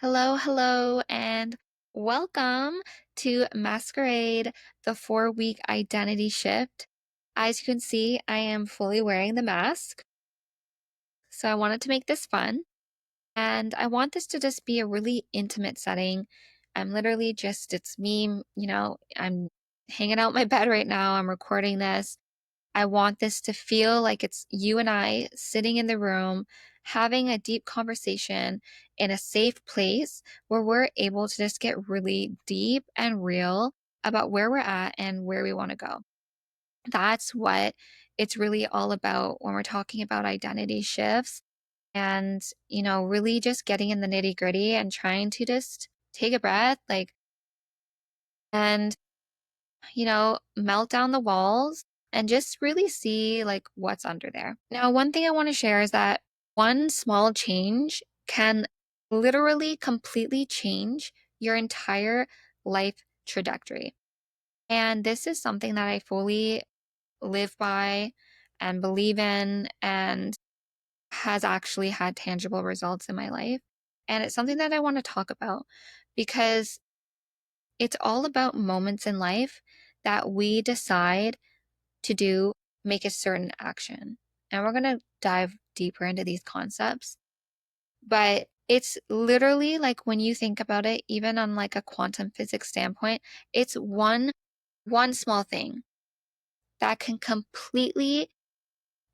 Hello, hello, and welcome to Masquerade, the 4-week identity shift. As you can see, I am fully wearing the mask. So I wanted to make this fun. And I want this to just be a really intimate setting. I'm literally just, it's me, I'm hanging out my bed right now. I'm recording this. I want this to feel like it's you and I sitting in the room having a deep conversation in a safe place where we're able to just get really deep and real about where we're at and where we want to go. That's what it's really all about when we're talking about identity shifts and, really just getting in the nitty gritty and trying to just take a breath, and melt down the walls and just really see like what's under there. Now, one thing I want to share is that one small change can literally completely change your entire life trajectory. And this is something that I fully live by and believe in and has actually had tangible results in my life. And it's something that I want to talk about because it's all about moments in life that we decide to do, make a certain action. And we're going to dive deeper into these concepts. But it's literally like when you think about it, even on like a quantum physics standpoint, it's one small thing that can completely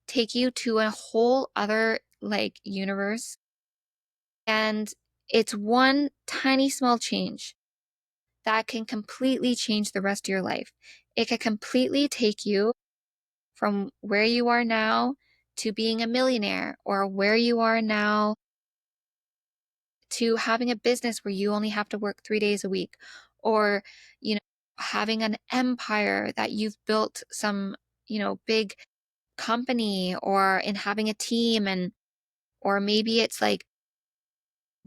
take you to a whole other like universe. And it's one tiny small change that can completely change the rest of your life. It can completely take you from where you are now to being a millionaire, or where you are now to having a business where you only have to work 3 days a week, or, having an empire that you've built some, big company, or in having a team, or maybe it's like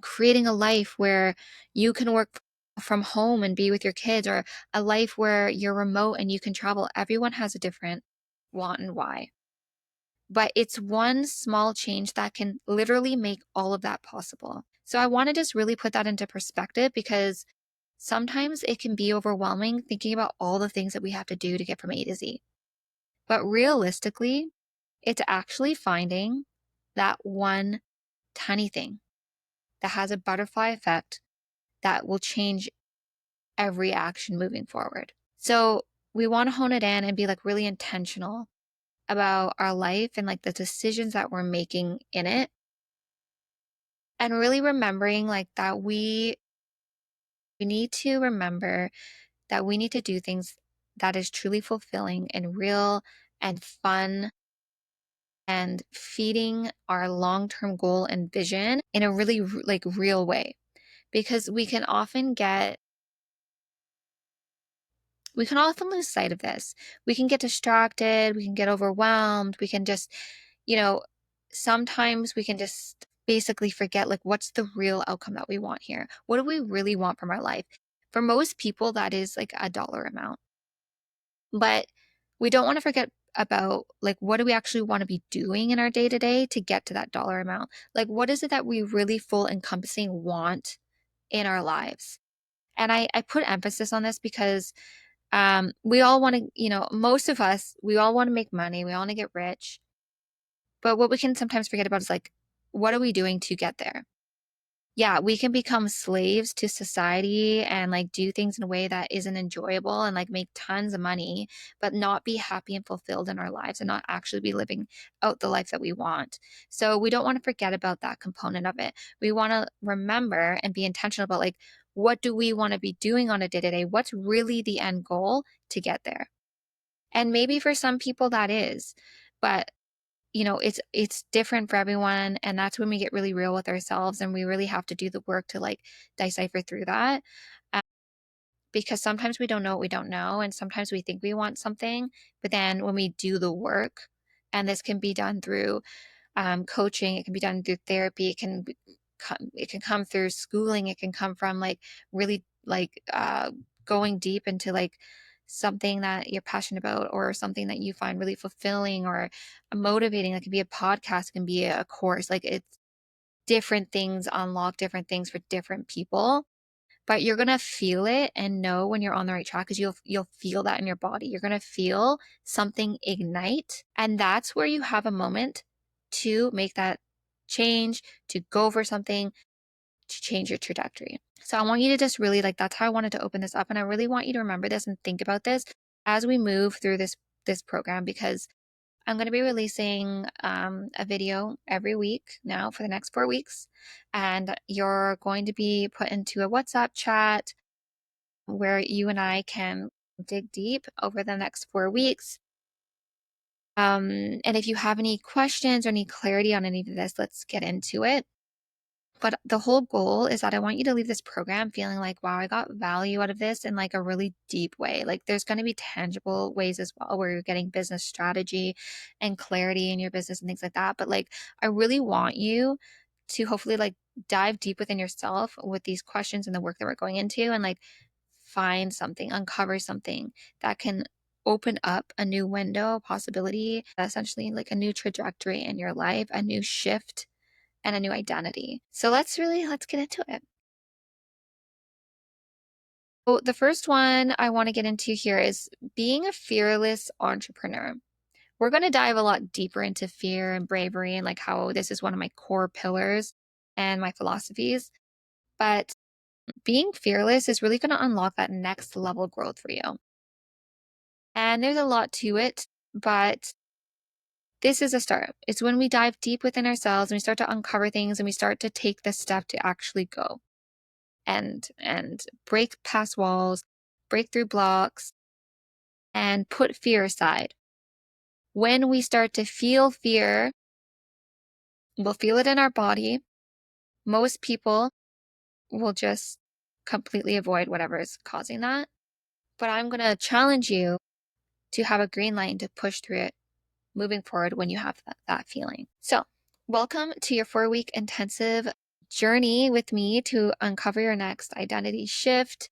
creating a life where you can work from home and be with your kids, or a life where you're remote and you can travel. Everyone has a different want and why. But it's one small change that can literally make all of that possible. So I want to just really put that into perspective because sometimes it can be overwhelming thinking about all the things that we have to do to get from A to Z. But realistically, it's actually finding that one tiny thing that has a butterfly effect that will change every action moving forward. So we want to hone it in and be like really intentional about our life and like the decisions that we're making in it. And really remembering like that we need to remember that we need to do things that is truly fulfilling and real and fun and feeding our long-term goal and vision in a really like real way. Because we can often lose sight of this. We can get distracted, we can get overwhelmed, we can just, you know, sometimes we can just basically forget like what's the real outcome that we want here? What do we really want from our life? For most people, that is like a dollar amount. But we don't want to forget about like what do we actually want to be doing in our day to day to get to that dollar amount? Like what is it that we really full encompassing want in our lives? And I put emphasis on this because we all want to, most of us, we all want to make money. We all want to get rich. But what we can sometimes forget about is like, what are we doing to get there? Yeah, we can become slaves to society and like do things in a way that isn't enjoyable and like make tons of money, but not be happy and fulfilled in our lives and not actually be living out the life that we want. So we don't want to forget about that component of it. We want to remember and be intentional about like, what do we want to be doing on a day to day? What's really the end goal to get there? And maybe for some people that is, but it's different for everyone, and that's when we get really real with ourselves and we really have to do the work to like decipher through that. Um, because sometimes we don't know what we don't know, and sometimes we think we want something, but then when we do the work, and this can be done through coaching, it can be done through therapy, it can come through schooling, it can come from like really like going deep into like something that you're passionate about or something that you find really fulfilling or motivating. It can be a podcast, it can be a course. Like different things unlock different things for different people, but you're going to feel it and know when you're on the right track because you'll feel that in your body. You're going to feel something ignite, and that's where you have a moment to make that change, to go for something, to change your trajectory. So I want you to just really, like, that's how I wanted to open this up, and I really want you to remember this and think about this as we move through this program, because I'm going to be releasing a video every week now for the next 4 weeks. And you're going to be put into a WhatsApp chat where you and I can dig deep over the next 4 weeks. And if you have any questions or any clarity on any of this, let's get into it. But the whole goal is that I want you to leave this program feeling like, wow, I got value out of this in like a really deep way. Like there's going to be tangible ways as well where you're getting business strategy and clarity in your business and things like that. But like, I really want you to hopefully like dive deep within yourself with these questions and the work that we're going into, and like find something, uncover something that can open up a new window, possibility, essentially like a new trajectory in your life, a new shift and a new identity. So let's get into it. So the first one I want to get into here is being a fearless entrepreneur. We're going to dive a lot deeper into fear and bravery and like how this is one of my core pillars and my philosophies. But being fearless is really going to unlock that next level growth for you. And there's a lot to it, but this is a start. It's when we dive deep within ourselves and we start to uncover things and we start to take the step to actually go and break past walls, break through blocks, and put fear aside. When we start to feel fear, we'll feel it in our body. Most people will just completely avoid whatever is causing that. But I'm going to challenge you to have a green light to push through it moving forward when you have that feeling. So, welcome to your 4-week intensive journey with me to uncover your next identity shift.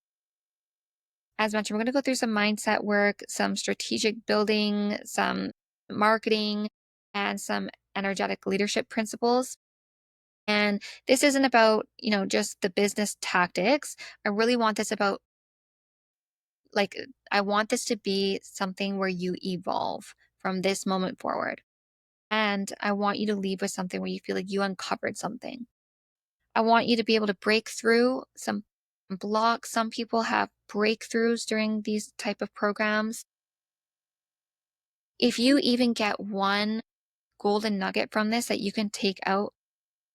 As mentioned, we're going to go through some mindset work, some strategic building, some marketing, and some energetic leadership principles. And this isn't about, just the business tactics. I really want this about, like, I want this to be something where you evolve from this moment forward. And I want you to leave with something where you feel like you uncovered something. I want you to be able to break through some blocks. Some people have breakthroughs during these type of programs. If you even get one golden nugget from this that you can take out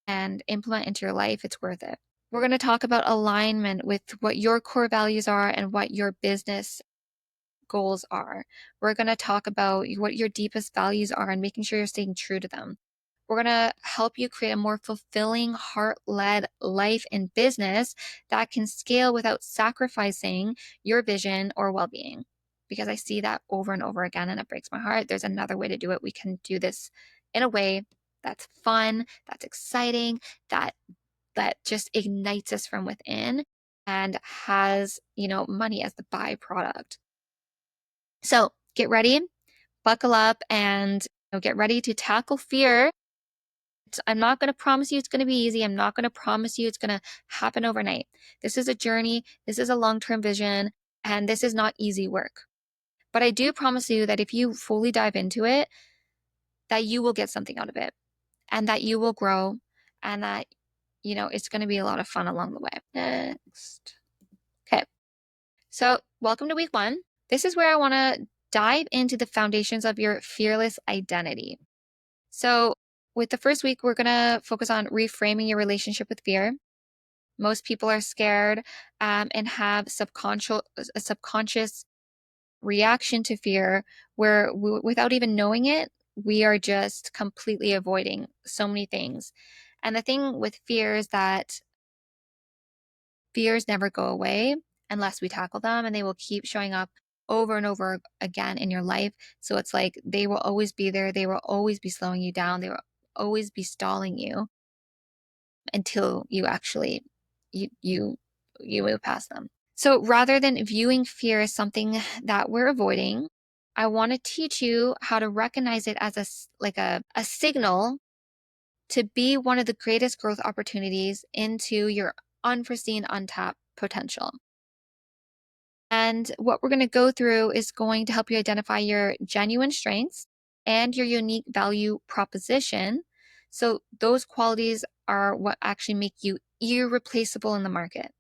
and implement into your life, it's worth it. We're going to talk about alignment with what your core values are and what your business goals are. We're going to talk about what your deepest values are and making sure you're staying true to them. We're going to help you create a more fulfilling, heart-led life and business that can scale without sacrificing your vision or well-being. Because I see that over and over again, and it breaks my heart. There's another way to do it. We can do this in a way that's fun, that's exciting, that just ignites us from within and has, money as the byproduct. So get ready, buckle up, and get ready to tackle fear. I'm not going to promise you it's going to be easy. I'm not going to promise you it's going to happen overnight. This is a journey. This is a long-term vision, and this is not easy work. But I do promise you that if you fully dive into it, that you will get something out of it, and that you will grow, and that, it's going to be a lot of fun along the way. Next. Okay. So welcome to week 1. This is where I want to dive into the foundations of your fearless identity. So with the first week, we're going to focus on reframing your relationship with fear. Most people are scared and have a subconscious reaction to fear where without even knowing it, we are just completely avoiding so many things. And the thing with fear is that fears never go away unless we tackle them, and they will keep showing up over and over again in your life. So it's like they will always be there. They will always be slowing you down. They will always be stalling you until you actually you move past them. So rather than viewing fear as something that we're avoiding, I want to teach you how to recognize it as a signal to be one of the greatest growth opportunities into your unforeseen, untapped potential. And what we're going to go through is going to help you identify your genuine strengths and your unique value proposition. So, those qualities are what actually make you irreplaceable in the market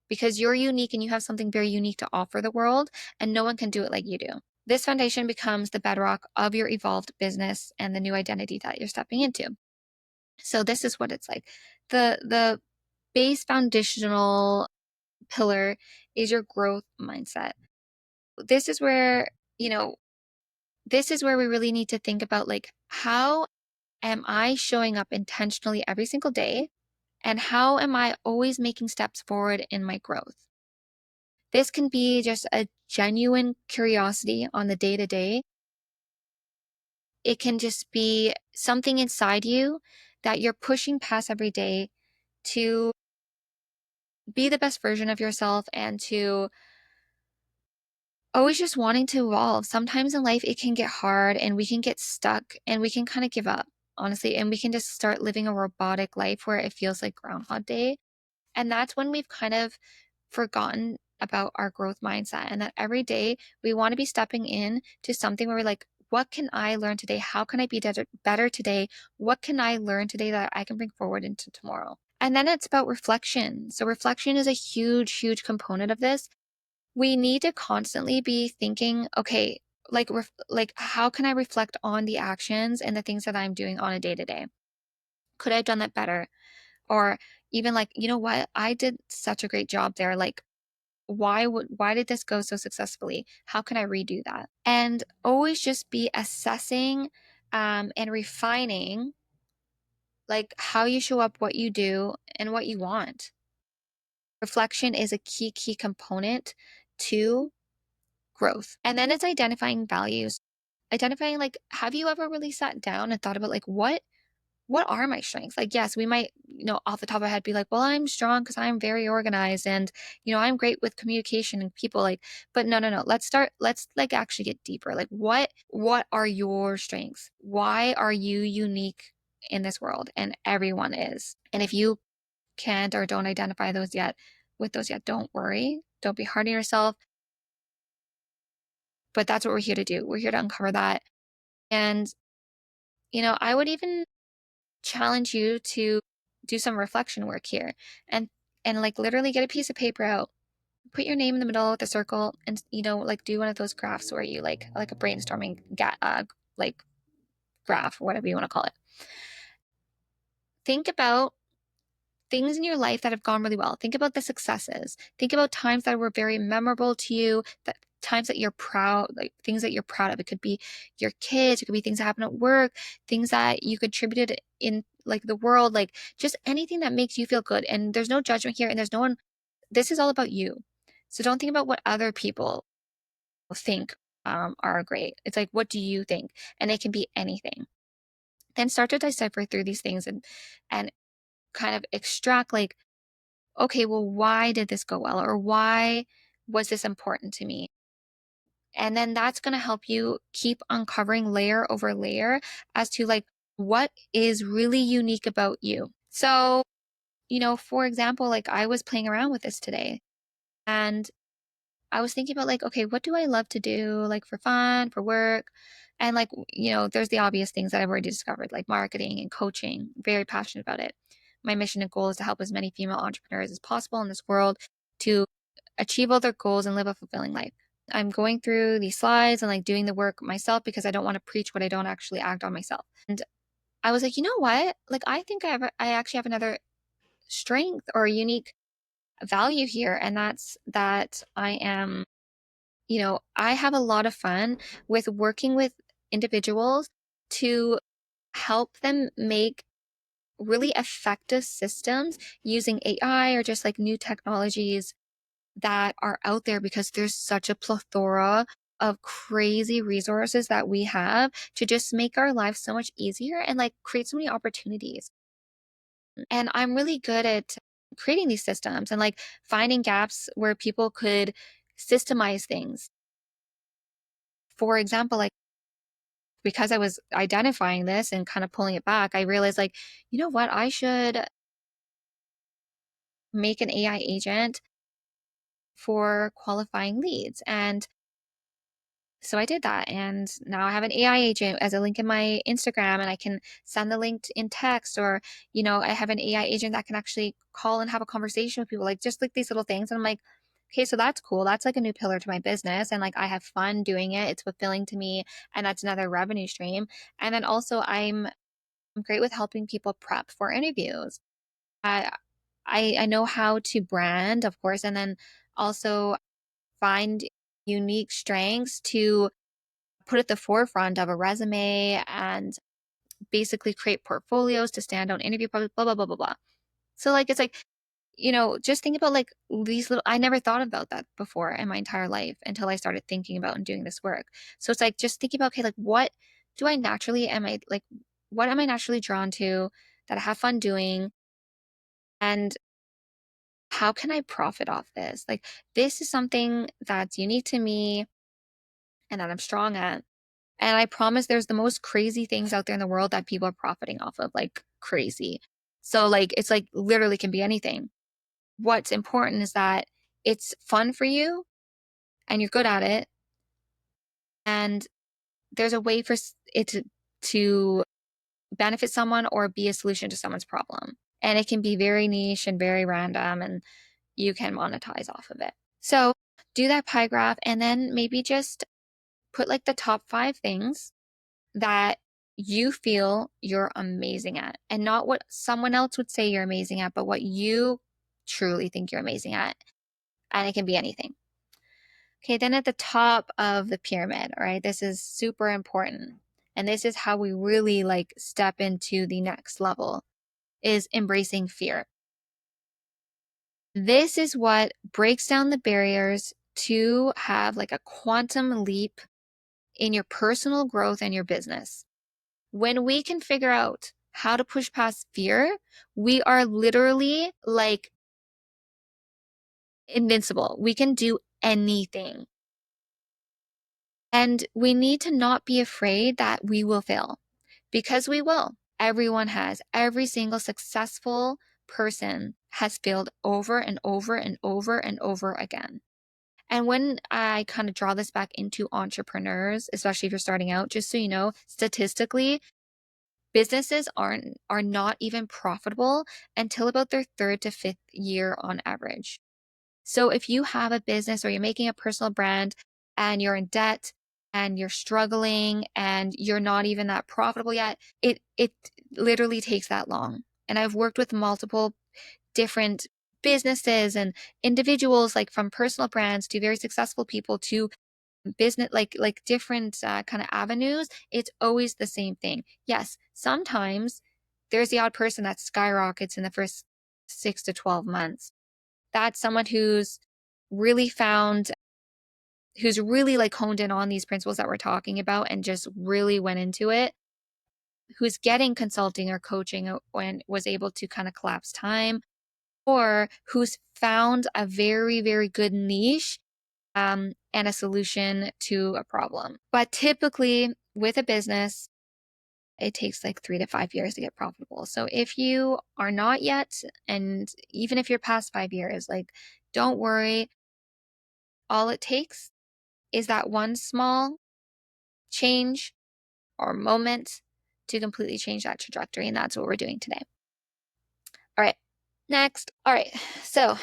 because you're unique and you have something very unique to offer the world, and no one can do it like you do. This foundation becomes the bedrock of your evolved business and the new identity that you're stepping into. So, this is what it's like. The base foundational pillar is your growth mindset. This is where, you know, this is where we really need to think about like, how am I showing up intentionally every single day? And how am I always making steps forward in my growth? This can be just a genuine curiosity on the day to day. It can just be something inside you that you're pushing past every day to be the best version of yourself and to always just wanting to evolve. Sometimes in life, it can get hard and we can get stuck and we can kind of give up, honestly, and we can just start living a robotic life where it feels like Groundhog Day. And that's when we've kind of forgotten about our growth mindset and that every day we want to be stepping in to something where we're like, what can I learn today? How can I be better today? What can I learn today that I can bring forward into tomorrow? And then it's about reflection. So reflection is a huge, huge component of this. We need to constantly be thinking, okay, like how can I reflect on the actions and the things that I'm doing on a day to day? Could I have done that better? Or even like, you know what? I did such a great job there. Like, why did this go so successfully? How can I redo that? And always just be assessing and refining like how you show up, what you do, and what you want. Reflection is a key component to growth. And then it's identifying values. Identifying like, have you ever really sat down and thought about like what are my strengths? Like, yes, we might, off the top of our head be like, well, I'm strong because I'm very organized and, I'm great with communication and people like, but no. Let's like actually get deeper. Like what are your strengths? Why are you unique in this world? And everyone is. And if you can't or don't identify those yet, don't worry. Don't be hard on yourself. But that's what we're here to do. We're here to uncover that. And, I would even challenge you to do some reflection work here and like literally get a piece of paper out, put your name in the middle with a circle and like do one of those graphs where you like a brainstorming like graph or whatever you want to call it. Think about things in your life that have gone really well. Think about the successes. Think about times that were very memorable to you, that times that you're proud, like things that you're proud of. It could be your kids, it could be things that happen at work, things that you contributed in like the world, like just anything that makes you feel good. And there's no judgment here and there's no one, this is all about you. So don't think about what other people think are great. It's like, what do you think? And it can be anything. Then start to decipher through these things and kind of extract like, okay, well, why did this go well? Or why was this important to me? And then that's going to help you keep uncovering layer over layer as to like what is really unique about you. So, for example, like I was playing around with this today and I was thinking about like, okay, what do I love to do like for fun, for work? And like, there's the obvious things that I've already discovered, like marketing and coaching, very passionate about it. My mission and goal is to help as many female entrepreneurs as possible in this world to achieve all their goals and live a fulfilling life. I'm going through these slides and like doing the work myself because I don't want to preach what I don't actually act on myself. And I was like, you know what? Like, I think I actually have another strength or unique value here. And that's that I have a lot of fun with working with individuals to help them make really effective systems using AI or just like new technologies that are out there because there's such a plethora of crazy resources that we have to just make our lives so much easier and like create so many opportunities. And I'm really good at creating these systems and like finding gaps where people could systemize things. For example, like because I was identifying this and kind of pulling it back, I realized like, you know what? I should make an AI agent for qualifying leads. And so I did that. And now I have an AI agent as a link in my Instagram, and I can send the link in text, or, I have an AI agent that can actually call and have a conversation with people, like just like these little things. And I'm like, okay, so that's cool. That's like a new pillar to my business. And like I have fun doing it. It's fulfilling to me. And that's another revenue stream. And then also I'm great with helping people prep for interviews. I I know how to brand, of course, and then also find unique strengths to put at the forefront of a resume and basically create portfolios to stand out in interview process, blah, blah, blah, blah, blah. So like it's like, just think about like these little I never thought about that before in my entire life until I started thinking about and doing this work. So it's like just thinking about, okay, like do I naturally am I like what am I naturally drawn to that I have fun doing? And how can I profit off this? Like, this is something that's unique to me and that I'm strong at. And I promise there's the most crazy things out there in the world that people are profiting off of, like crazy. So, like, it's like literally can be anything. What's important is that it's fun for you and you're good at it. And there's a way for it to benefit someone or be a solution to someone's problem. And it can be very niche and very random, and you can monetize off of it. So do that pie graph and then maybe just put like the top 5 things that you feel you're amazing at, and not what someone else would say you're amazing at, but what you truly think you're amazing at. And it can be anything. Okay, then at the top of the pyramid, all right, this is super important. And this is how we really like step into the next level is embracing fear. This is what breaks down the barriers to have like a quantum leap in your personal growth and your business. When we can figure out how to push past fear, we are literally like invincible. We can do anything. And we need to not be afraid that we will fail, because we will. Everyone has. Every single successful person has failed over and over and over and over again. And when I kind of draw this back into entrepreneurs, especially if you're starting out, just so you know, statistically, businesses are not even profitable until about their 3rd to 5th year on average. So if you have a business or you're making a personal brand and you're in debt and you're struggling and you're not even that profitable yet, it literally takes that long. And I've worked with multiple different businesses and individuals, like from personal brands to very successful people to business, like different kind of avenues. It's always the same thing. Yes, sometimes there's the odd person that skyrockets in the first 6 to 12 months. That's someone really found who's really like honed in on these principles that we're talking about and just really went into it, who's getting consulting or coaching and was able to kind of collapse time, or who's found a very, very good niche and a solution to a problem. But typically with a business, it takes like 3 to 5 years to get profitable. So if you are not yet, and even if you're past 5 years, like don't worry. All it takes is that one small change or moment to completely change that trajectory. And that's what we're doing today. All right. Next. All right. So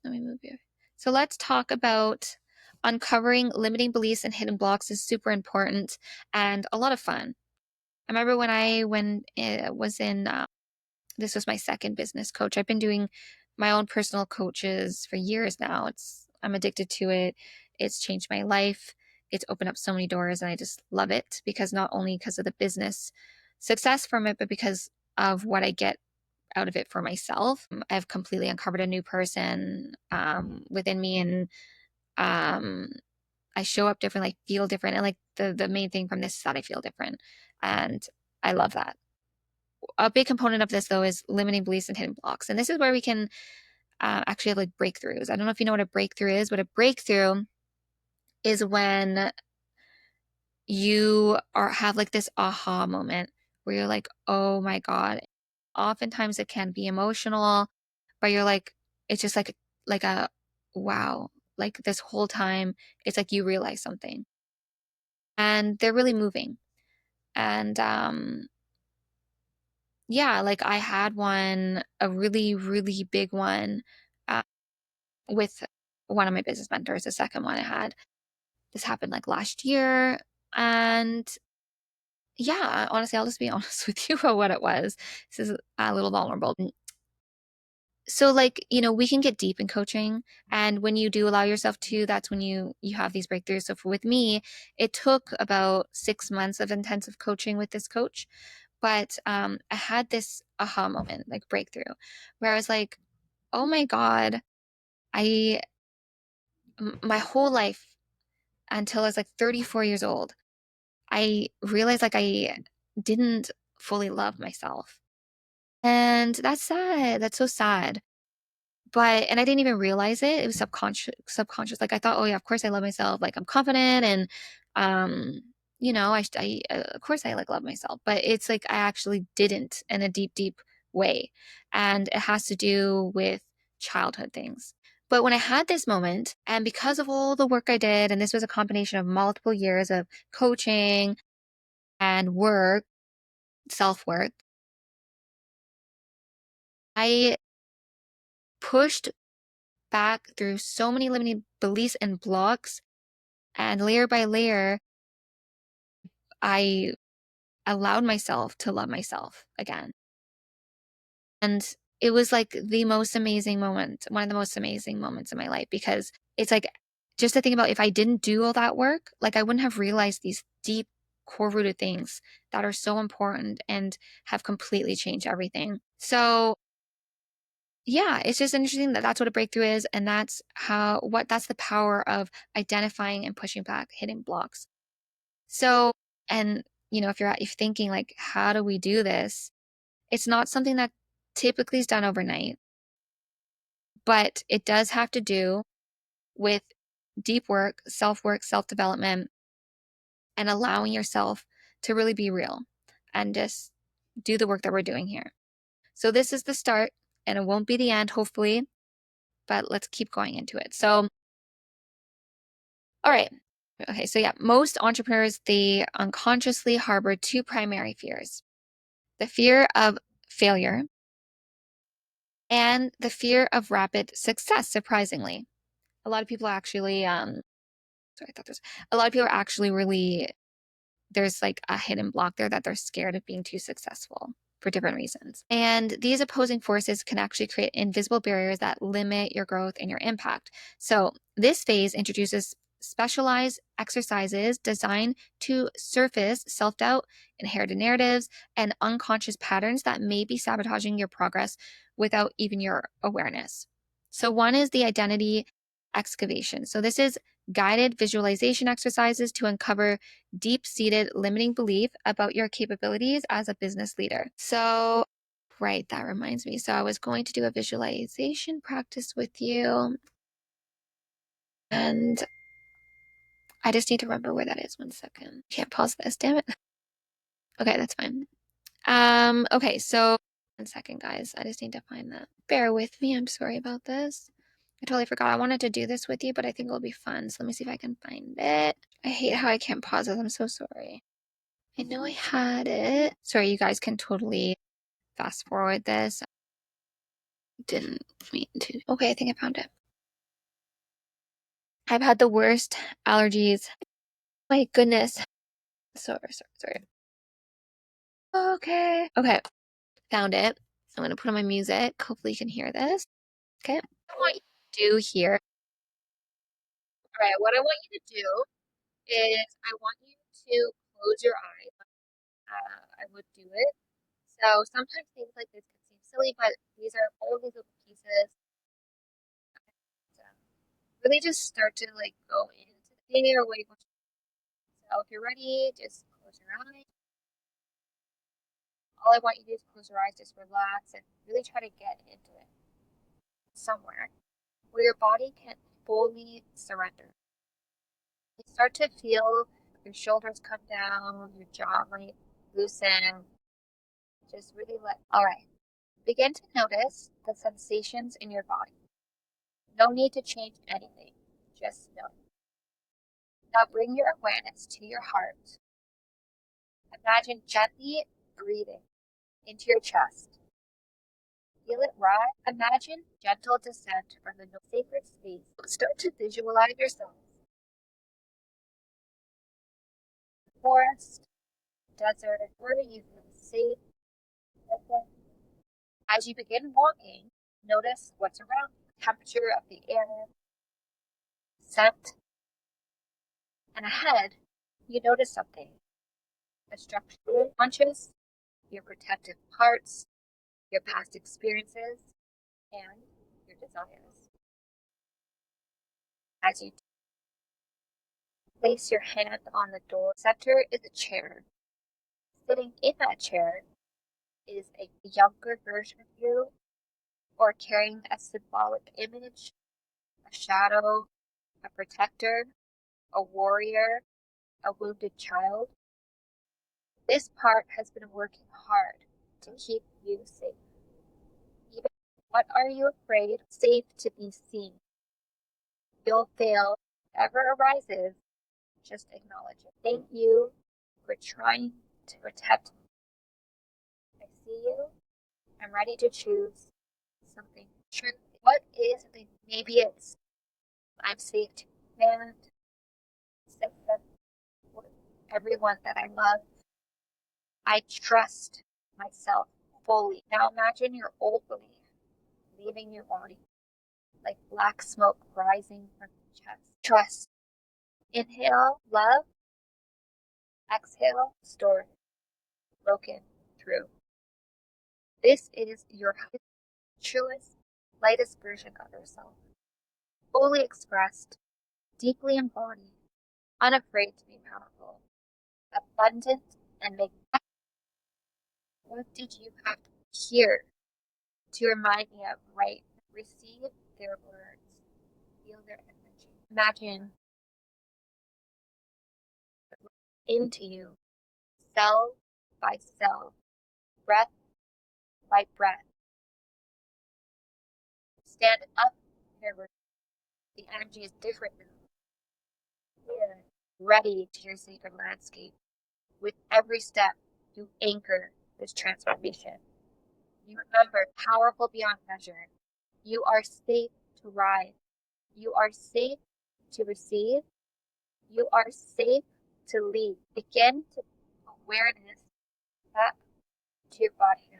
let me move here. So let's talk about uncovering limiting beliefs and hidden blocks is super important and a lot of fun. I remember when it was in this was my second business coach. I've been doing my own personal coaches for years now. I'm addicted to it. It's changed my life. It's opened up so many doors, and I just love it, because not only because of the business success from it, but because of what I get out of it for myself. I've completely uncovered a new person within me, and um, I show up different, like feel different. And like the main thing from this is that I feel different. And I love that. A big component of this though is limiting beliefs and hidden blocks. And this is where we can actually have like breakthroughs. I don't know if you know what a breakthrough is, but a breakthrough is when you have like this aha moment where you're like, oh my God. Oftentimes it can be emotional, but you're like, it's just like a wow. Like this whole time, it's like you realize something. And they're really moving. And yeah, like I had one, a really, really big one uh, with one of my business mentors, the second one I had. This happened like last year. And yeah, honestly, I'll just be honest with you about what it was. This is a little vulnerable. So like, we can get deep in coaching, and when you do allow yourself to, that's when you have these breakthroughs. So with me, it took about 6 months of intensive coaching with this coach, but I had this aha moment, like breakthrough, where I was like, oh my God, I my whole life until I was like 34 years old, I realized like I didn't fully love myself. And that's sad. That's so sad. And I didn't even realize it. It was subconscious. Like I thought, oh yeah, of course I love myself. Like I'm confident and, um, of course I like love myself, but it's like I actually didn't in a deep, deep way. And it has to do with childhood things. But when I had this moment, and because of all the work I did, and this was a combination of multiple years of coaching and work, self work, I pushed back through so many limiting beliefs and blocks. And layer by layer, I allowed myself to love myself again. And it was like the most amazing moment, one of the most amazing moments in my life, because it's like just to think about if I didn't do all that work, like I wouldn't have realized these deep core rooted things that are so important and have completely changed everything. So yeah, it's just interesting that that's what a breakthrough is. And that's the power of identifying and pushing back hidden blocks. So, and if you're thinking like, how do we do this? It's not something that typically is done overnight, but it does have to do with deep work, self-development, and allowing yourself to really be real and just do the work that we're doing here. So this is the start, and it won't be the end, hopefully, but let's keep going into it. So, all right. Okay, so yeah, most entrepreneurs, they unconsciously harbor two primary fears: the fear of failure and the fear of rapid success. Surprisingly, a lot of people actually sorry, I thought there's a lot of people are actually really, there's like a hidden block there that they're scared of being too successful for different reasons. And these opposing forces can actually create invisible barriers that limit your growth and your impact. So this phase introduces specialized exercises designed to surface self-doubt, inherited narratives, and unconscious patterns that may be sabotaging your progress without even your awareness. So one is the identity excavation. So this is guided visualization exercises to uncover deep-seated limiting belief about your capabilities as a business leader. So, right, that reminds me. So I was going to do a visualization practice with you, and I just need to remember where that is. 1 second. Can't pause this, damn it. Okay, that's fine. Okay, so 1 second, guys. I just need to find that. Bear with me. I'm sorry about this. I totally forgot. I wanted to do this with you, but I think it'll be fun. So let me see if I can find it. I hate how I can't pause it. I'm so sorry. I know I had it. Sorry, you guys can totally fast forward this. Didn't mean to. Okay, I think I found it. I've had the worst allergies. My goodness. Sorry. Okay. Okay, found it. I'm gonna put on my music. Hopefully you can hear this. Okay. What I want you to do here. All right, what I want you to do is I want you to close your eyes. I would do it. So sometimes things like this can seem silly, but these are all these little pieces. Really just start to like go into the day or what you want to do. So if you're ready, just close your eyes. All I want you to do is close your eyes, just relax and really try to get into it somewhere where your body can fully surrender. You start to feel Your shoulders come down, your jaw might loosen. Just really all right. Begin to notice the sensations in your body. No need to change anything, just know. Now bring your awareness to your heart. Imagine gently breathing into your chest. Feel it rise. Imagine gentle descent from the sacred space. Start to visualize yourself. Forest, desert, where you feel safe. As you begin walking, notice what's around you. Temperature of the air, scent, and ahead, you notice something. A structure conscious, your protective parts, your past experiences, and your desires. As you place your hand on the door, center is a chair. Sitting in that chair is a younger version of you, or carrying a symbolic image, a shadow, a protector, a warrior, a wounded child. This part has been working hard to keep you safe. Even what are you afraid? Safe to be seen. You'll fail. Whatever arises, just acknowledge it. Thank you for trying to protect me. I see you. I'm ready to choose something true. What is it? Maybe it's I'm safe to command, safe with everyone that I love. I trust myself fully. Now imagine your old belief leaving your body like black smoke rising from your chest. Trust. Inhale, love. Exhale, story. Broken through. This is your truest, lightest version of yourself. Fully expressed, deeply embodied, unafraid to be powerful, abundant, and make. What did you have to hear to remind me of right? Receive their words, feel their energy. Imagine into you, cell by cell, breath by breath. Stand up in your room. The energy is different now. You're ready to your sacred landscape. With every step, you anchor this transformation. You remember, powerful beyond measure. You are safe to rise. You are safe to receive. You are safe to lead. Begin to awareness back to your body now.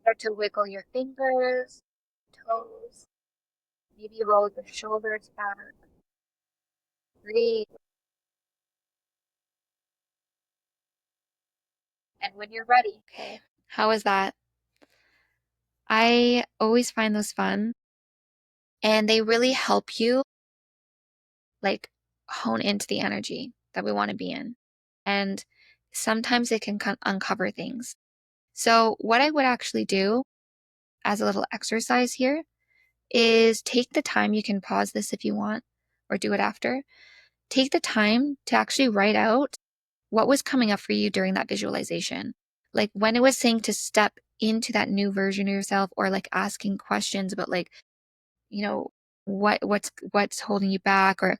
Start to wiggle your fingers, toes. Maybe roll your shoulders back. Breathe. And when you're ready. Okay. How was that? I always find those fun. And they really help you like hone into the energy that we want to be in. And sometimes it can uncover things. So what I would actually do as a little exercise here is take the time. You can pause this if you want or do it after. Take the time to actually write out what was coming up for you during that visualization. Like when it was saying to step into that new version of yourself, or like asking questions about like, you know, what's holding you back, or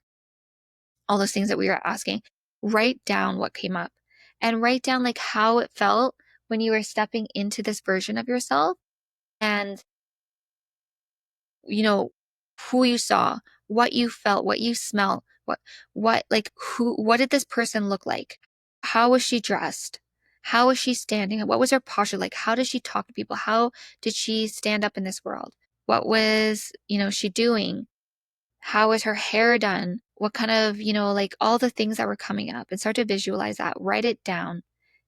all those things that we were asking. Write down what came up and write down like how it felt when you were stepping into this version of yourself, and you know, who you saw, what you felt, what you smelled, what did this person look like? How was she dressed? How was she standing? What was her posture like? How did she talk to people? How did she stand up in this world? What was, she doing? How was her hair done? What kind of, like all the things that were coming up, and start to visualize that. Write it down,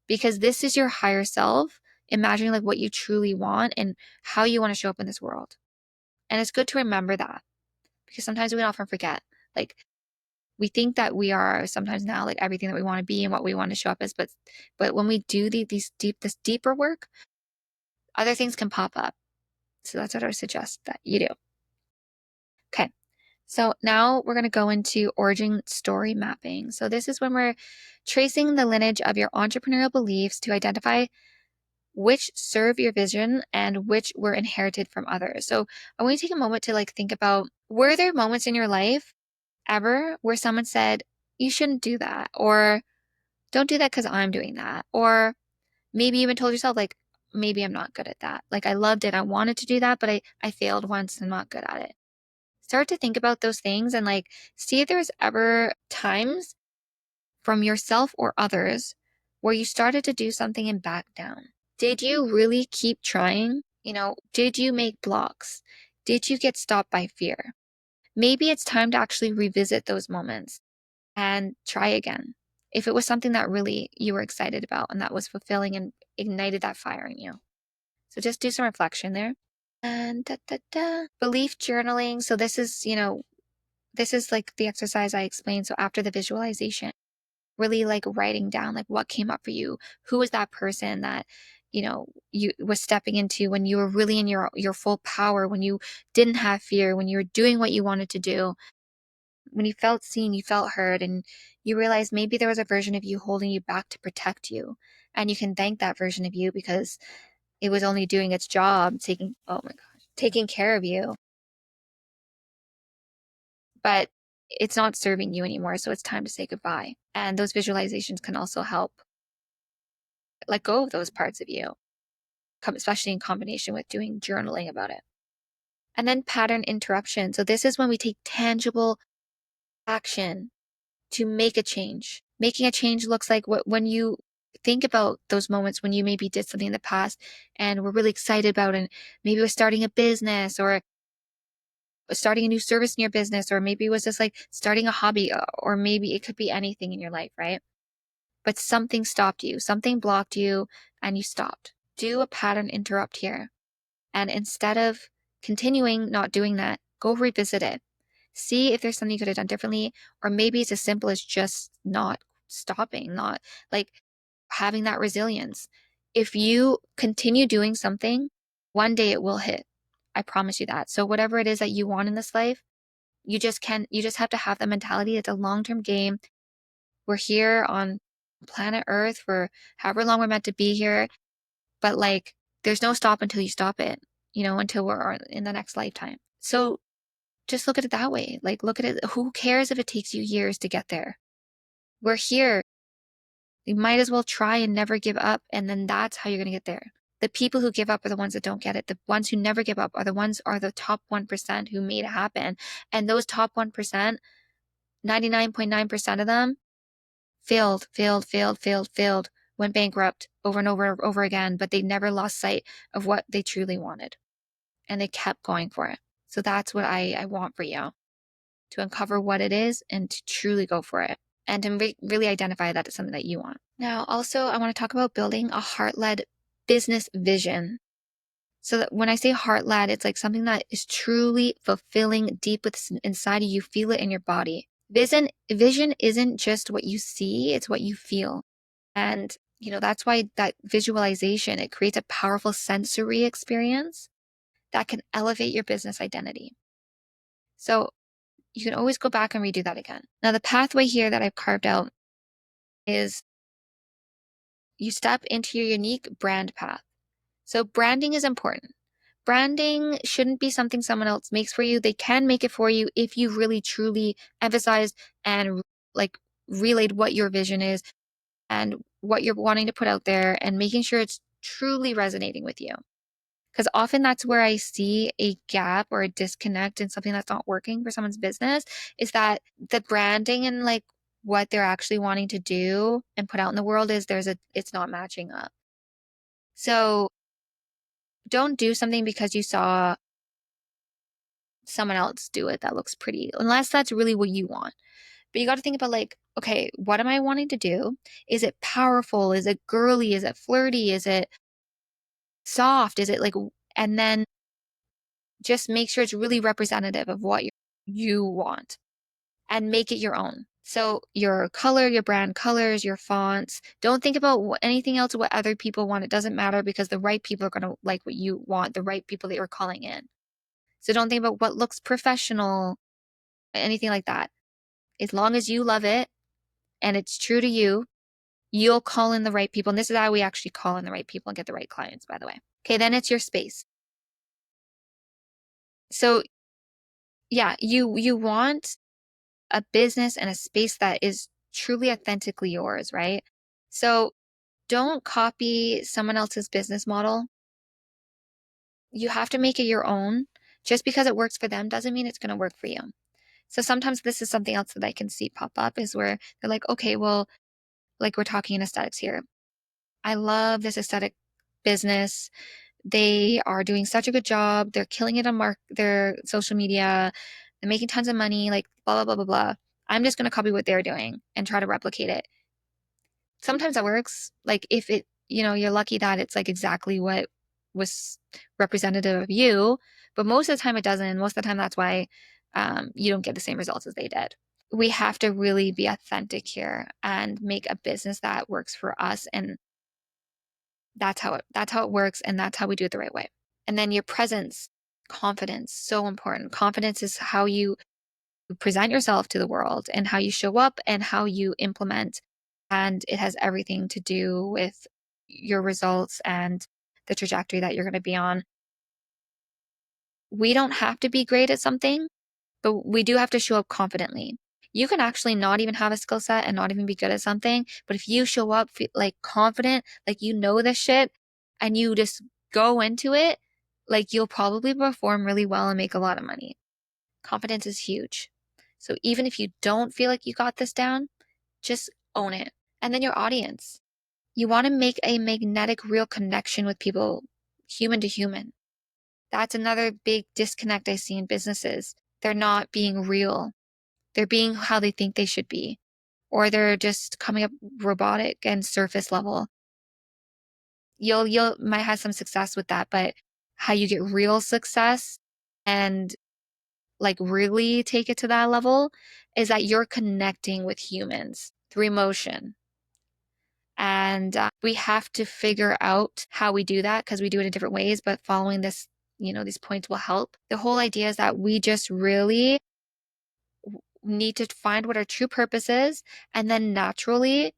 because this is your higher self imagining like what you truly want and how you want to show up in this world. And it's good to remember that, because sometimes we often forget. Like we think that we are sometimes now like everything that we want to be and what we want to show up as, but when we do this deeper work, other things can pop up. So that's what I would suggest that you do. Okay. So now we're going to go into origin story mapping. So this is when we're tracing the lineage of your entrepreneurial beliefs to identify which serve your vision and which were inherited from others. So I want you to take a moment to like think about, were there moments in your life ever where someone said, you shouldn't do that, or don't do that because I'm doing that, or maybe even told yourself like, maybe I'm not good at that. Like I loved it. I wanted to do that, but I failed once and I'm not good at it. Start to think about those things and like see if there's ever times from yourself or others where you started to do something and back down. Did you really keep trying? Did you make blocks? Did you get stopped by fear? Maybe it's time to actually revisit those moments and try again. If it was something that really you were excited about and that was fulfilling and ignited that fire in you. So just do some reflection there. And belief journaling. So this is like the exercise I explained. So after the visualization, really like writing down like what came up for you. Who was that person that you was stepping into when you were really in your full power, when you didn't have fear, when you were doing what you wanted to do, when you felt seen, you felt heard, and you realized maybe there was a version of you holding you back to protect you. And you can thank that version of you because it was only doing its job, taking care of you, but it's not serving you anymore. So it's time to say goodbye. And those visualizations can also help let go of those parts of you, especially in combination with doing journaling about it. And then pattern interruption. So this is when we take tangible action to make a change. Making a change looks like when you think about those moments when you maybe did something in the past and were really excited about it, and maybe it was starting a business or starting a new service in your business, or maybe it was just like starting a hobby, or maybe it could be anything in your life, right? But something stopped you, something blocked you, and you stopped. Do a pattern interrupt here. And instead of continuing not doing that, go revisit it. See if there's something you could have done differently, or maybe it's as simple as just not stopping, not like having that resilience. If you continue doing something, one day it will hit. I promise you that. So whatever it is that you want in this life, you just have to have the mentality. It's a long-term game. We're here on planet Earth for however long we're meant to be here, but like there's no stop until you stop it, until we're in the next lifetime. So just look at it that way. Like, look at it. Who cares if it takes you years to get there? We're here. You might as well try and never give up. And then that's how you're going to get there. The people who give up are the ones that don't get it. The ones who never give up are the top 1% who made it happen. And those top 1%, 99.9% of them failed, went bankrupt over and over and over again, but they never lost sight of what they truly wanted. And they kept going for it. So that's what I want for you, to uncover what it is and to truly go for it, and to really identify that it's something that you want. Now, also, I want to talk about building a heart-led business vision. So that when I say heart-led, it's like something that is truly fulfilling deep inside of you. Feel it in your body. Vision isn't just what you see, it's what you feel. And, that's why that visualization, it creates a powerful sensory experience that can elevate your business identity. So you can always go back and redo that again. Now, the pathway here that I've carved out is you step into your unique brand path. So branding is important. Branding shouldn't be something someone else makes for you. They can make it for you if you really truly emphasize and like relayed what your vision is and what you're wanting to put out there, and making sure it's truly resonating with you. Because often that's where I see a gap or a disconnect in something that's not working for someone's business, is that the branding and like what they're actually wanting to do and put out in the world it's not matching up. So don't do something because you saw someone else do it that looks pretty, unless that's really what you want. But you got to think about like, okay, what am I wanting to do? Is it powerful? Is it girly? Is it flirty? Is it soft? Is it like, and then just make sure it's really representative of what you want, and make it your own. So your color, your brand colors, your fonts, don't think about anything else, what other people want. It doesn't matter, because the right people are going to like what you want, the right people that you're calling in. So don't think about what looks professional. anything like that. As long as you love it and it's true to you, you'll call in the right people. And this is how we actually call in the right people and get the right clients, by the way. Okay, then it's your space. So yeah, you want a business and a space that is truly authentically yours, right? So don't copy someone else's business model. You have to make it your own. Just because it works for them doesn't mean it's going to work for you. So sometimes this is something else that I can see pop up is where they're like, okay, well, like we're talking in aesthetics here. I love this aesthetic business. They are doing such a good job. They're killing it on their social media. They're making tons of money, like blah, blah, blah, blah, blah. I'm just going to copy what they're doing and try to replicate it. Sometimes that works. Like if it, you're lucky that it's like exactly what was representative of you, but most of the time it doesn't. Most of the time that's why you don't get the same results as they did. We have to really be authentic here and make a business that works for us. And that's how it works. And that's how we do it the right way. And then your presence, confidence, so important. Confidence is how you present yourself to the world and how you show up and how you implement. And it has everything to do with your results and the trajectory that you're going to be on. We don't have to be great at something, but we do have to show up confidently. You can actually not even have a skill set and not even be good at something. But if you show up like confident, like you know this shit, and you just go into it, like you'll probably perform really well and make a lot of money. Confidence is huge. So even if you don't feel like you got this down, just own it. And then your audience. You want to make a magnetic, real connection with people, human to human. That's another big disconnect I see in businesses. They're not being real. They're being how they think they should be, or they're just coming up robotic and surface level. You'll might have some success with that, but how you get real success and like really take it to that level is that you're connecting with humans through emotion. And we have to figure out how we do that because we do it in different ways, but following this, these points will help. The whole idea is that we just really need to find what our true purpose is. And then naturally,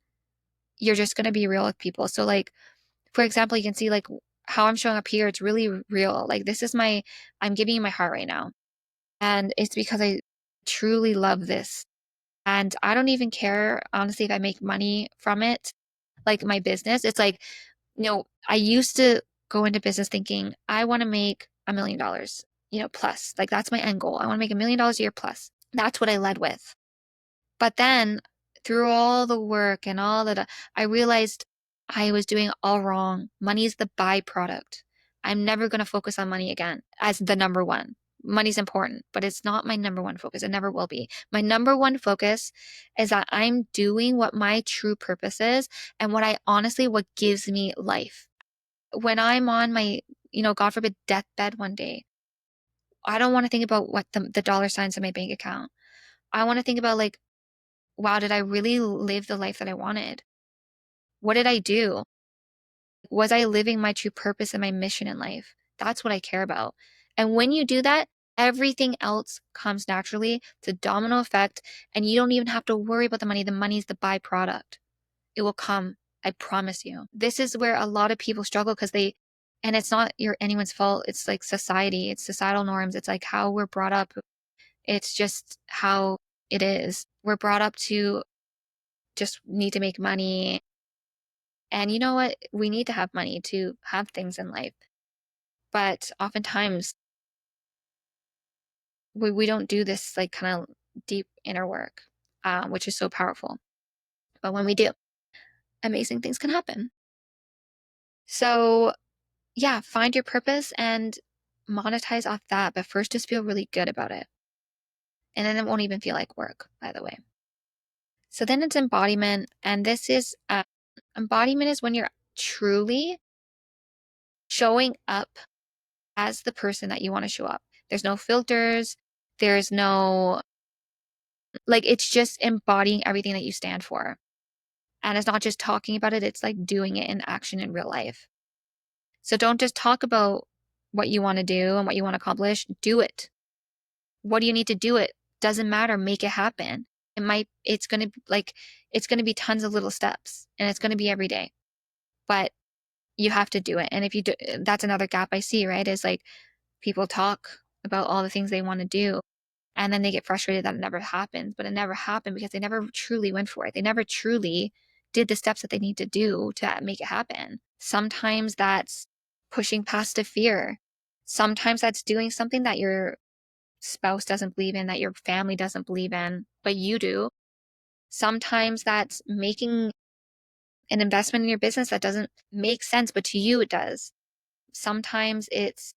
you're just going to be real with people. So like, for example, you can see like how I'm showing up here. It's really real. Like I'm giving you my heart right now. And it's because I truly love this. And I don't even care, honestly, if I make money from it, like my business. It's like, I used to go into business thinking I want to make $1 million, plus. Like that's my end goal. I want to make $1 million a year plus. That's what I led with. But then through all the work and all that, I realized I was doing it all wrong. Money is the byproduct. I'm never going to focus on money again as the number one. Money's important, but it's not my number one focus. It never will be. My number one focus is that I'm doing what my true purpose is and what gives me life. When I'm on my, God forbid, deathbed one day, I don't want to think about what the dollar signs in my bank account. I want to think about like, wow, did I really live the life that I wanted? What did I do? Was I living my true purpose and my mission in life? That's what I care about. And when you do that, everything else comes naturally. It's a domino effect, and you don't even have to worry about the money. The money is the byproduct. It will come. I promise you. This is where a lot of people struggle and it's not anyone's fault. It's like society. It's societal norms. It's like how we're brought up. It's just how it is. We're brought up to just need to make money. And you know what? We need to have money to have things in life. But oftentimes we don't do this like kind of deep inner work, which is so powerful. But when we do, amazing things can happen. So yeah, find your purpose and monetize off that. But first, just feel really good about it. And then it won't even feel like work, by the way. So then it's embodiment. And this is embodiment is when you're truly showing up as the person that you want to show up. There's no filters. There's no, it's just embodying everything that you stand for. And it's not just talking about it, it's like doing it in action in real life. So don't just talk about what you want to do and what you want to accomplish. Do it. What do you need to do it? Doesn't matter, make it happen. It's going to be tons of little steps, and it's going to be every day, but you have to do it. And if you do, that's another gap I see, right? Is like people talk about all the things they want to do, and then they get frustrated that it never happens, but it never happened because they never truly went for it. They never truly did the steps that they need to do to make it happen. Sometimes that's pushing past a fear. Sometimes that's doing something that your spouse doesn't believe in, that your family doesn't believe in, but you do. Sometimes that's making an investment in your business that doesn't make sense, but to you it does. Sometimes it's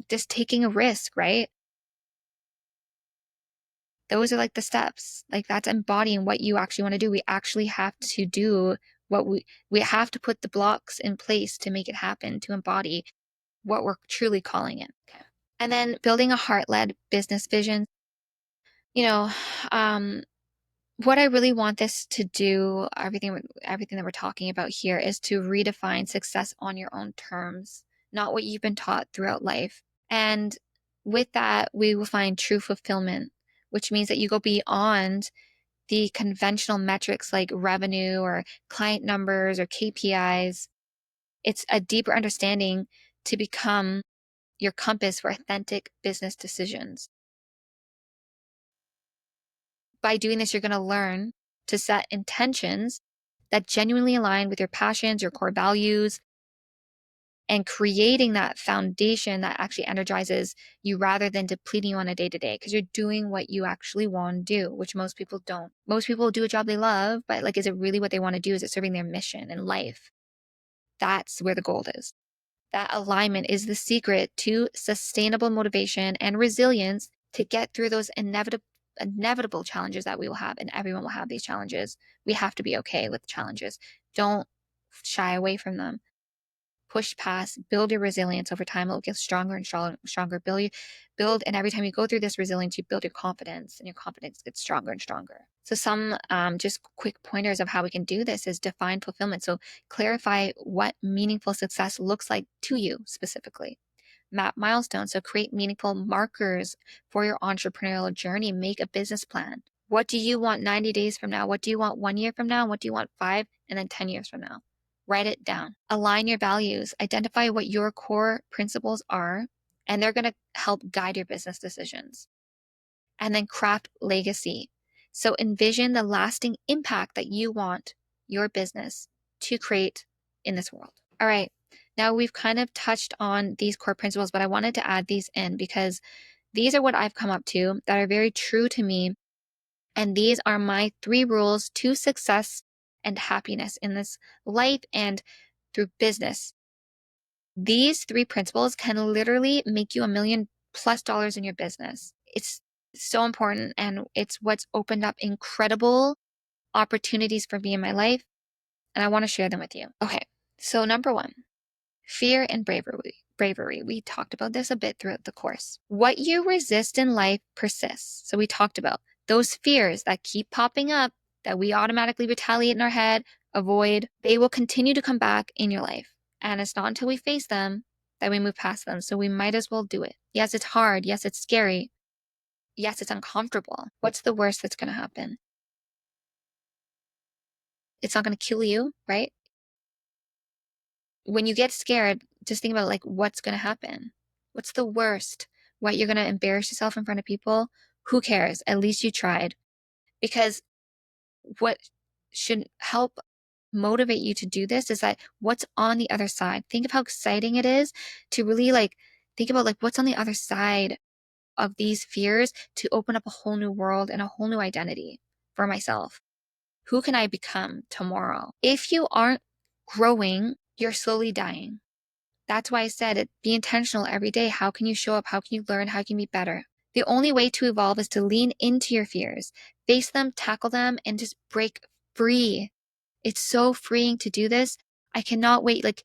just taking a risk, right? Those are like the steps. Like that's embodying what you actually want to do. We actually have to do what we have to put the blocks in place to make it happen, to embody what we're truly calling it. Okay. And then building a heart-led business vision. You know, what I really want this to do, everything that we're talking about here, is to redefine success on your own terms, not what you've been taught throughout life. And with that, we will find true fulfillment, which means that you go beyond the conventional metrics like revenue or client numbers or KPIs. It's a deeper understanding to become your compass for authentic business decisions. By doing this, you're going to learn to set intentions that genuinely align with your passions, your core values, and creating that foundation that actually energizes you rather than depleting you on a day-to-day, because you're doing what you actually want to do, which most people don't. Most people do a job they love, but like, is it really what they want to do? Is it serving their mission in life? That's where the gold is. That alignment is the secret to sustainable motivation and resilience to get through those inevitable challenges that we will have, and everyone will have these challenges. We have to be okay with challenges. Don't shy away from them. Push past, build your resilience over time. It'll get stronger and stronger. Build, and every time you go through this resilience, you build your confidence, and your confidence gets stronger and stronger. So some just quick pointers of how we can do this is define fulfillment. So clarify what meaningful success looks like to you specifically. Map milestones. So create meaningful markers for your entrepreneurial journey. Make a business plan. What do you want 90 days from now? What do you want 1 year from now? What do you want 5 and then 10 years from now? Write it down. Align your values. Identify what your core principles are, and they're going to help guide your business decisions. And then craft legacy. So envision the lasting impact that you want your business to create in this world. All right. Now we've kind of touched on these core principles, but I wanted to add these in because these are what I've come up to that are very true to me. And these are my 3 rules to success and happiness in this life and through business. These 3 principles can literally make you $1 million+ in your business. It's so important, and it's what's opened up incredible opportunities for me in my life, and I want to share them with you. Okay, so number 1, fear and bravery. We talked about this a bit throughout the course. What you resist in life persists. So we talked about those fears that keep popping up that we automatically retaliate in our head, avoid, they will continue to come back in your life. And it's not until we face them that we move past them. So we might as well do it. Yes, it's hard. Yes, it's scary. Yes, it's uncomfortable. What's the worst that's going to happen? It's not going to kill you, right? When you get scared, just think about like, what's going to happen? What's the worst? What, you're going to embarrass yourself in front of people? Who cares? At least you tried. Because what should help motivate you to do this is that what's on the other side. Think of how exciting it is to really like think about like what's on the other side of these fears, to open up a whole new world and a whole new identity for myself. Who can I become tomorrow? If you aren't growing, you're slowly dying. That's why I said it, be intentional every day. How can you show up? How can you learn? How can you be better? The only way to evolve is to lean into your fears, face them, tackle them, and just break free. It's so freeing to do this. I cannot wait. Like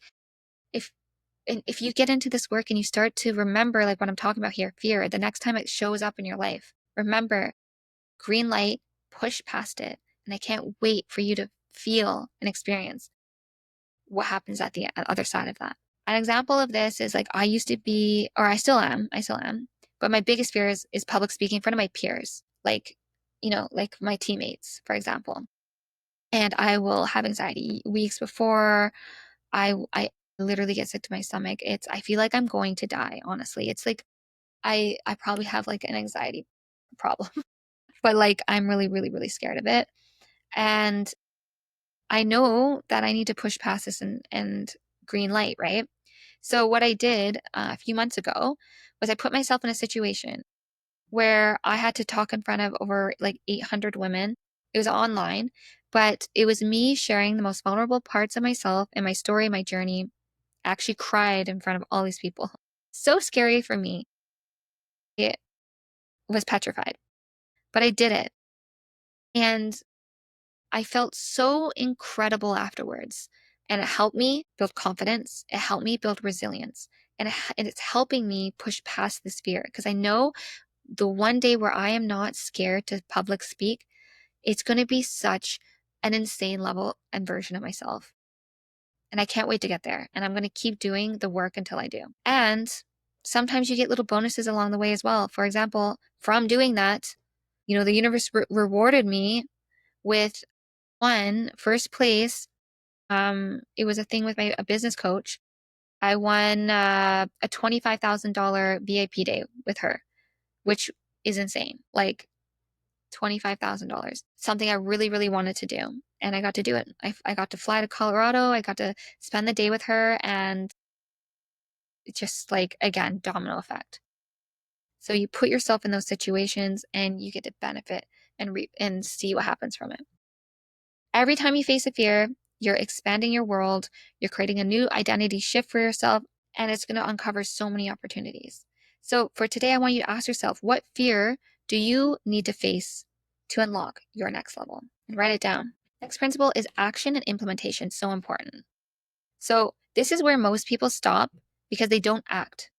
if you get into this work and you start to remember like what I'm talking about here, fear, the next time it shows up in your life, remember, green light, push past it. And I can't wait for you to feel and experience what happens at the other side of that. An example of this is like I used to be, or I still am, but my biggest fear is public speaking in front of my peers. like, like my teammates, for example. And I will have anxiety weeks before. I literally get sick to my stomach. I feel like I'm going to die, honestly. It's like I probably have like an anxiety problem, but like I'm really, really, really scared of it. And I know that I need to push past this and green light, right? So what I did a few months ago was I put myself in a situation where I had to talk in front of over like 800 women. It was online, but it was me sharing the most vulnerable parts of myself and my story, my journey. I actually cried in front of all these people. So scary for me. It was petrified, but I did it. And I felt so incredible afterwards. And it helped me build confidence. It helped me build resilience. And it's helping me push past this fear because I know the one day where I am not scared to public speak, it's going to be such an insane level and version of myself. And I can't wait to get there. And I'm going to keep doing the work until I do. And sometimes you get little bonuses along the way as well. For example, from doing that, the universe rewarded me with one first place. It was a thing with a business coach. I won a $25,000 VIP day with her, which is insane. Like $25,000, something I really, really wanted to do. And I got to do it. I got to fly to Colorado. I got to spend the day with her, and it's just like, again, domino effect. So you put yourself in those situations and you get to benefit and reap and see what happens from it. Every time you face a fear, you're expanding your world, you're creating a new identity shift for yourself, and it's going to uncover so many opportunities. So for today, I want you to ask yourself, what fear do you need to face to unlock your next level? And write it down. Next principle is action and implementation. So important. So this is where most people stop because they don't act.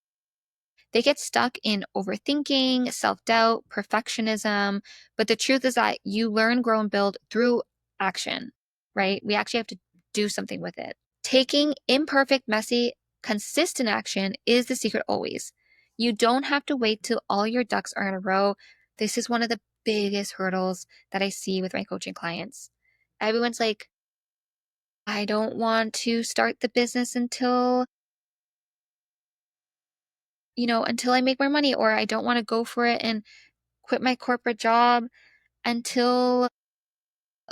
They get stuck in overthinking, self doubt, perfectionism. But the truth is that you learn, grow, and build through action, right? We actually have to do something with it. Taking imperfect, messy, consistent action is the secret always. You don't have to wait till all your ducks are in a row. This is one of the biggest hurdles that I see with my coaching clients. Everyone's like, I don't want to start the business until I make more money, or I don't want to go for it and quit my corporate job until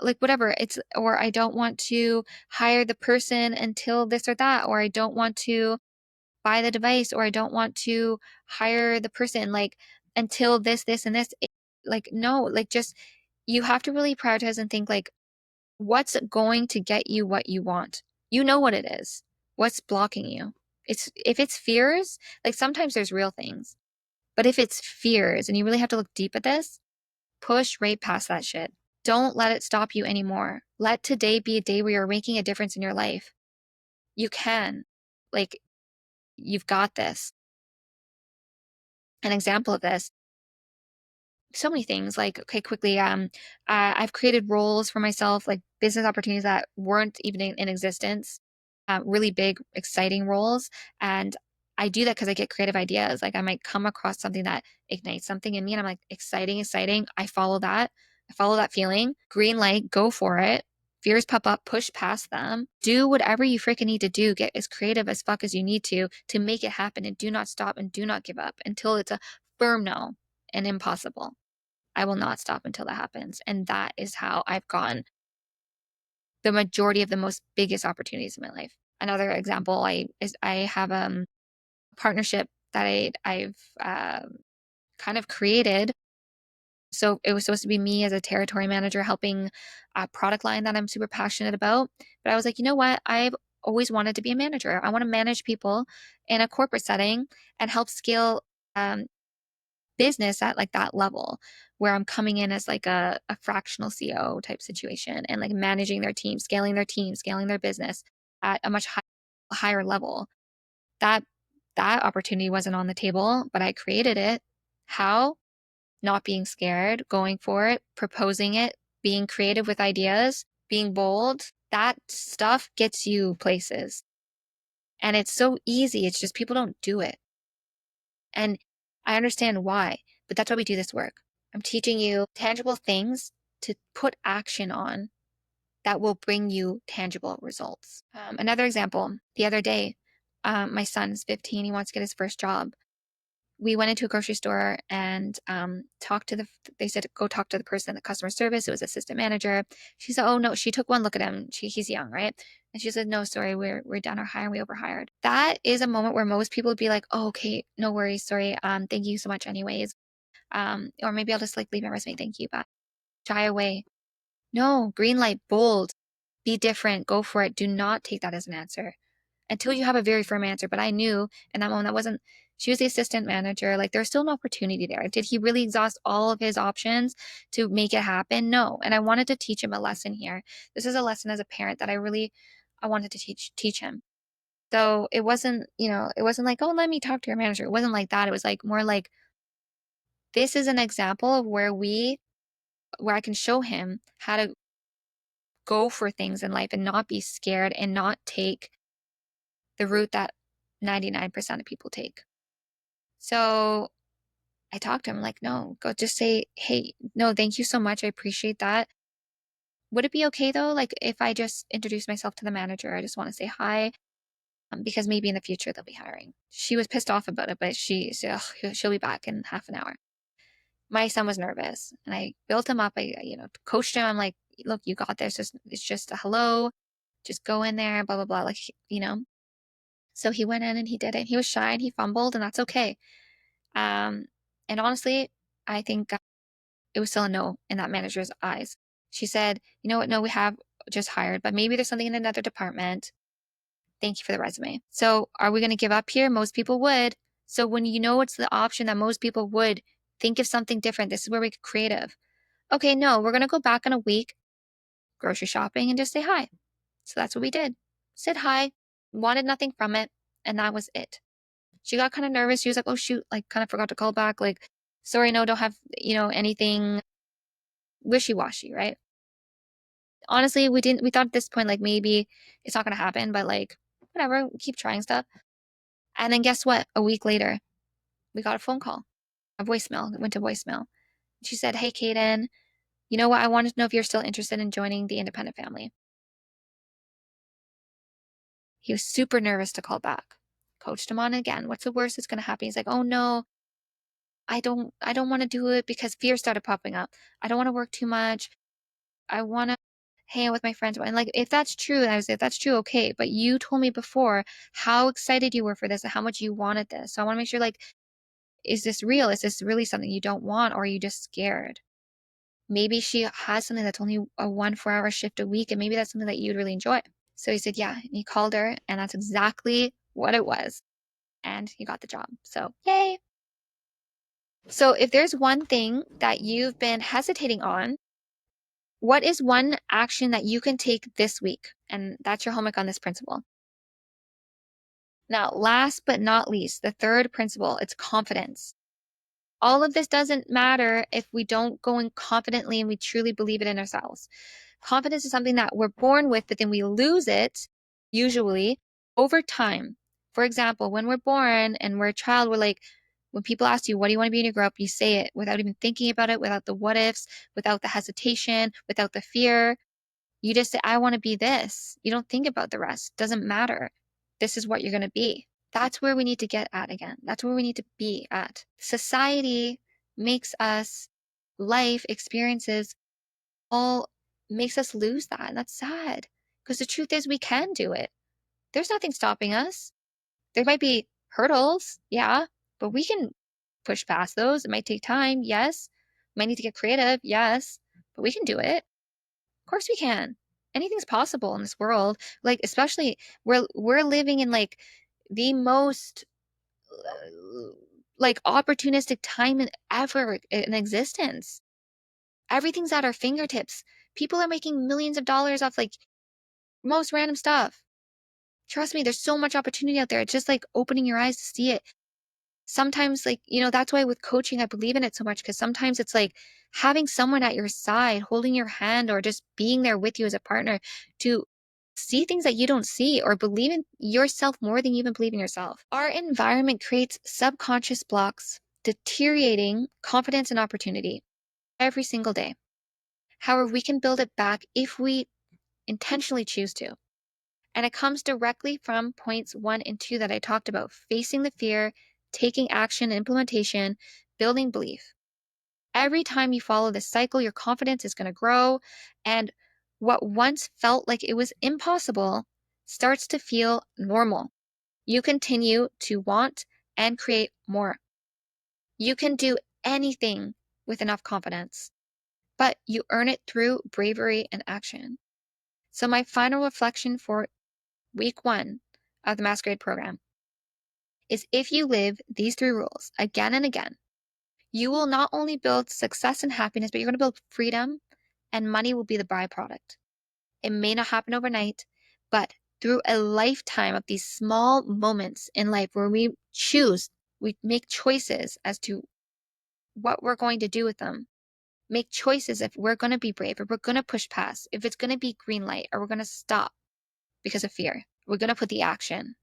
like whatever or I don't want to hire the person until this or that, or I don't want to buy the device, or I don't want to hire the person like until this and this. Like, no, like just you have to really prioritize and think like, what's going to get you what you want? You know what it is. What's blocking you? If it's fears, like sometimes there's real things. But if it's fears and you really have to look deep at this, push right past that shit. Don't let it stop you anymore. Let today be a day where you're making a difference in your life. You can. Like, you've got this. An example of this, so many things. Like, okay, quickly, I've created roles for myself, like business opportunities that weren't even in existence, really big, exciting roles. And I do that because I get creative ideas. Like I might come across something that ignites something in me, and I'm like, exciting, exciting. I follow that. I follow that feeling. Green light, go for it. Fears pop up, push past them. Do whatever you freaking need to do. Get as creative as fuck as you need to make it happen, and do not stop and do not give up until it's a firm no and impossible. I will not stop until that happens. And that is how I've gotten the majority of the most biggest opportunities in my life. Another example I have a partnership that I've kind of created. So it was supposed to be me as a territory manager helping a product line that I'm super passionate about. But I was like, you know what? I've always wanted to be a manager. I want to manage people in a corporate setting and help scale um, business at like that level where I'm coming in as like a fractional CEO type situation and like managing their team, scaling their business at a much higher level. That that opportunity wasn't on the table, but I created it. How? Not being scared, going for it, proposing it, being creative with ideas, being bold. That stuff gets you places. And it's so easy. It's just people don't do it. And I understand why, but that's why we do this work. I'm teaching you tangible things to put action on that will bring you tangible results. Another example, the other day, my son's 15. He wants to get his first job. We went into a grocery store and talked to they said, go talk to the person at customer service. It was assistant manager. She said, oh no, she took one look at him. He's young, right? And she said, no, sorry, we're done our hire. We overhired. That is a moment where most people would be like, oh, okay, no worries. Sorry. Thank you so much anyways. Or maybe I'll just like leave my resume. Thank you. But shy away. No, green light, bold, be different, go for it. Do not take that as an answer until you have a very firm answer. But I knew in that moment that wasn't, she was the assistant manager. Like there's still an opportunity there. Did he really exhaust all of his options to make it happen? No. And I wanted to teach him a lesson here. This is a lesson as a parent that I wanted to teach him. So it wasn't, it wasn't like, oh, let me talk to your manager. It wasn't like that. It was like more like, this is an example of where I can show him how to go for things in life and not be scared and not take the route that 99% of people take. So I talked to him like, no, go just say, hey, no, thank you so much. I appreciate that. Would it be okay though? Like if I just introduce myself to the manager, I just want to say hi, because maybe in the future they'll be hiring. She was pissed off about it, but she said, oh, she'll be back in half an hour. My son was nervous and I built him up. I, coached him. I'm like, look, you got this. It's just a hello. Just go in there, blah, blah, blah. Like, So he went in and he did it. He was shy and he fumbled, and that's okay. And honestly, I think it was still a no in that manager's eyes. She said, you know what? No, we have just hired, but maybe there's something in another department. Thank you for the resume. So are we going to give up here? Most people would. So when you know it's the option that most people would, think of something different. This is where we get creative. Okay, no, we're going to go back in a week, grocery shopping, and just say hi. So that's what we did. Said hi, wanted nothing from it, and that was it. She got kind of nervous. She was like, oh shoot, like kind of forgot to call back. Like, sorry, no, don't have, anything wishy-washy, right? Honestly, we thought at this point, like maybe it's not going to happen, but like, whatever, keep trying stuff. And then guess what? A week later, we got a phone call, a voicemail. It went to voicemail. She said, hey, Kaden, you know what? I wanted to know if you're still interested in joining the independent family. He was super nervous to call back. Coached him on again. What's the worst that's going to happen? He's like, oh no, I don't want to do it because fear started popping up. I don't want to work too much. I want to hang out with my friends. And like, if that's true, and I was like, if that's true, okay. But you told me before how excited you were for this and how much you wanted this. So I want to make sure, like, is this real? Is this really something you don't want? Or are you just scared? Maybe she has something that's only a 1 4-hour shift a week. And maybe that's something that you'd really enjoy. So he said, yeah. And he called her, and that's exactly what it was. And he got the job. So yay. So if there's one thing that you've been hesitating on, what is one action that you can take this week? And that's your homework on this principle. Now, last but not least, the third principle, it's confidence. All of this doesn't matter if we don't go in confidently and we truly believe it in ourselves. Confidence is something that we're born with, but then we lose it usually over time. For example, when we're born and we're a child, we're like, when people ask you, what do you want to be when you grow up? You say it without even thinking about it, without the what ifs, without the hesitation, without the fear. You just say, I want to be this. You don't think about the rest. Doesn't matter. This is what you're going to be. That's where we need to get at again. That's where we need to be at. Society makes us, life experiences all makes us lose that. And that's sad because the truth is we can do it. There's nothing stopping us. There might be hurdles, yeah, but we can push past those. It might take time, yes. Might need to get creative, yes, but we can do it. Of course we can. Anything's possible in this world. Like, especially we're living in like the most like opportunistic time ever in existence. Everything's at our fingertips. People are making millions of dollars off like most random stuff. Trust me, there's so much opportunity out there. It's just like opening your eyes to see it. Sometimes, like, that's why with coaching, I believe in it so much, because sometimes it's like having someone at your side, holding your hand, or just being there with you as a partner to see things that you don't see or believe in yourself more than you even believe in yourself. Our environment creates subconscious blocks, deteriorating confidence and opportunity. every single day. However, we can build it back if we intentionally choose to. And it comes directly from points 1 and 2 that I talked about: facing the fear, taking action, implementation, building belief. Every time you follow this cycle, your confidence is going to grow. And what once felt like it was impossible starts to feel normal. You continue to want and create more. You can do anything with enough confidence, but you earn it through bravery and action. So, my final reflection for week 1 of the Masquerade program is: if you live these 3 rules again and again, you will not only build success and happiness, but you're going to build freedom, and money will be the byproduct. It may not happen overnight, but through a lifetime of these small moments in life where we make choices as to what we're going to do with them. Make choices if we're going to be brave, if we're going to push past, if it's going to be green light, or we're going to stop because of fear. We're going to put the action.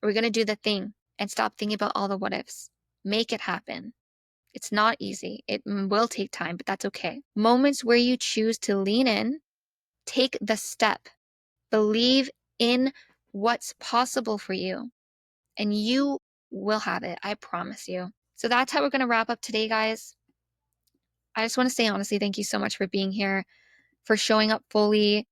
We're going to do the thing and stop thinking about all the what ifs. Make it happen. It's not easy. It will take time, but that's okay. Moments where you choose to lean in, take the step, believe in what's possible for you, and you will have it. I promise you. So that's how we're going to wrap up today, guys. I just want to say honestly, thank you so much for being here, for showing up fully,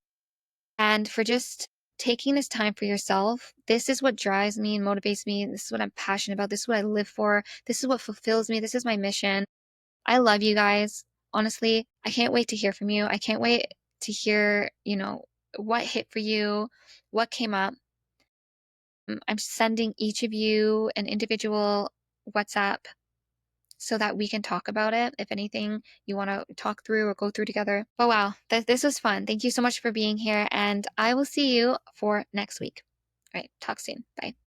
and for just taking this time for yourself. This is what drives me and motivates me. This is what I'm passionate about. This is what I live for. This is what fulfills me. This is my mission. I love you guys. Honestly, I can't wait to hear from you. I can't wait to hear, what hit for you, what came up. I'm sending each of you an individual WhatsApp so that we can talk about it. If anything you want to talk through or go through together. But wow, this was fun. Thank you so much for being here, and I will see you for next week. All right, talk soon. Bye.